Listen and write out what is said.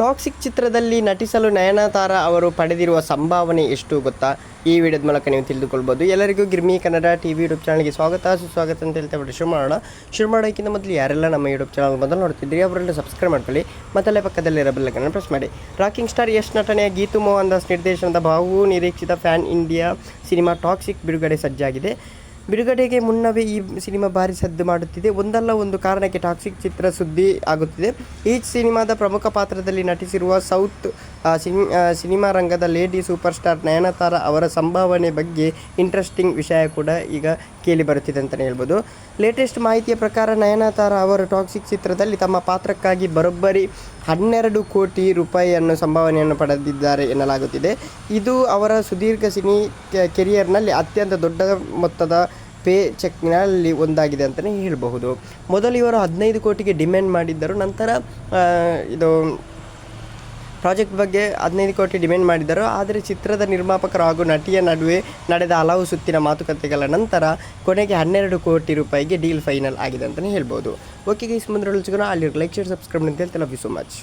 Toxic ಚಿತ್ರದಲ್ಲಿ ನಟಿಸಲು ನಯನತಾರ ಅವರು ಪಡೆದಿರುವ ಸಂಭಾವನೆ ಎಷ್ಟು ಗೊತ್ತಾ? ಈ ವಿಡಿಯೋದ ಮೂಲಕ ನೀವು ತಿಳಿದುಕೊಳ್ಬೋದು. ಎಲ್ಲರಿಗೂ ಗಿರ್ಮಿ ಕನ್ನಡ ಟಿವಿ ಯೂಟ್ಯೂಬ್ ಚಾನಲ್ಗೆ ಸುಸ್ವಾಗತ ಅಂತ ಹೇಳ್ತಾ ಶುರು ಮಾಡೋಕ್ಕಿಂತ ಮೊದಲು ಯಾರೆಲ್ಲ ನಮ್ಮ ಯೂಟ್ಯೂಬ್ ಚಾನಲ್ ಮೊದಲು ನೋಡ್ತಿದ್ರಿ ಅವರೆಲ್ಲ ಸಬ್ಸ್ಕ್ರೈಬ್ ಮಾಡ್ಕೊಳ್ಳಿ, ಮತ್ತಲ್ಲೇ ಪಕ್ಕದಲ್ಲಿರೋ ಬೆಲ್ ಐಕಾನ್ ಪ್ರೆಸ್ ಮಾಡಿ. ರಾಕಿಂಗ್ ಸ್ಟಾರ್ ಯಶ್ ನಟನೆಯ ಗೀತು ಮೋಹನ್ ದಾಸ್ ನಿರ್ದೇಶನದ ಬಹು ನಿರೀಕ್ಷಿತ ಫ್ಯಾನ್ ಇಂಡಿಯಾ ಸಿನಿಮಾ ಟಾಕ್ಸಿಕ್ ಬಿಡುಗಡೆ ಸಜ್ಜಾಗಿದೆ. ಬಿಡುಗಡೆಗೆ ಮುನ್ನವೇ ಈ ಸಿನಿಮಾ ಭಾರಿ ಸದ್ದು ಮಾಡುತ್ತಿದೆ. ಒಂದಲ್ಲ ಒಂದು ಕಾರಣಕ್ಕೆ ಟಾಕ್ಸಿಕ್ ಚಿತ್ರ ಸುದ್ದಿ ಆಗುತ್ತಿದೆ. ಈ ಸಿನಿಮಾದ ಪ್ರಮುಖ ಪಾತ್ರದಲ್ಲಿ ನಟಿಸಿರುವ ಸೌತ್ ಸಿನಿಮಾ ರಂಗದ ಲೇಡಿ ಸೂಪರ್ ಸ್ಟಾರ್ ನಯನತಾರ ಅವರ ಸಂಭಾವನೆ ಬಗ್ಗೆ ಇಂಟ್ರೆಸ್ಟಿಂಗ್ ವಿಷಯ ಕೂಡ ಈಗ ಕೇಳಿ ಬರುತ್ತಿದೆ ಅಂತಲೇ ಹೇಳ್ಬೋದು. ಲೇಟೆಸ್ಟ್ ಮಾಹಿತಿಯ ಪ್ರಕಾರ ನಯನತಾರ ಅವರು ಟಾಕ್ಸಿಕ್ ಚಿತ್ರದಲ್ಲಿ ತಮ್ಮ ಪಾತ್ರಕ್ಕಾಗಿ ಬರೋಬ್ಬರಿ 12 ಕೋಟಿ ರೂಪಾಯಿಯನ್ನು ಸಂಭಾವನೆಯನ್ನು ಪಡೆದಿದ್ದಾರೆ ಎನ್ನಲಾಗುತ್ತಿದೆ. ಇದು ಅವರ ಸುದೀರ್ಘ ಸಿನಿ ಕೆರಿಯರ್ನಲ್ಲಿ ಅತ್ಯಂತ ದೊಡ್ಡ ಮೊತ್ತದ ಪೇ ಚೆಕ್ನಲ್ಲಿ ಒಂದಾಗಿದೆ ಅಂತಲೇ ಹೇಳಬಹುದು. ಮೊದಲು ಇವರು 15 ಕೋಟಿಗೆ ಡಿಮ್ಯಾಂಡ್ ಮಾಡಿದ್ದರು. ನಂತರ ಇದು ಪ್ರಾಜೆಕ್ಟ್ ಬಗ್ಗೆ 15 ಕೋಟಿ ಡಿಮ್ಯಾಂಡ್ ಮಾಡಿದ್ದರು. ಆದರೆ ಚಿತ್ರದ ನಿರ್ಮಾಪಕರು ಹಾಗೂ ನಟಿಯ ನಡುವೆ ನಡೆದ ಹಲವು ಸುತ್ತಿನ ಮಾತುಕತೆಗಳ ನಂತರ ಕೊನೆಗೆ 12 ಕೋಟಿ ರೂಪಾಯಿಗೆ ಡೀಲ್ ಫೈನಲ್ ಆಗಿದೆ ಅಂತಲೇ ಹೇಳ್ಬೋದು. ಓಕೆ ಗೈಸ್, ಮುಂದೆ ಸಿಗೋಣ. ಅಲ್ಲಿ ಲೈಕ್, ಶೇರ್, ಸಬ್ಸ್ಕ್ರೈಬ್ ಅಂತ ಹೇಳ್ತಾ ಲವ್ ಯು ಸೊ ಮಚ್.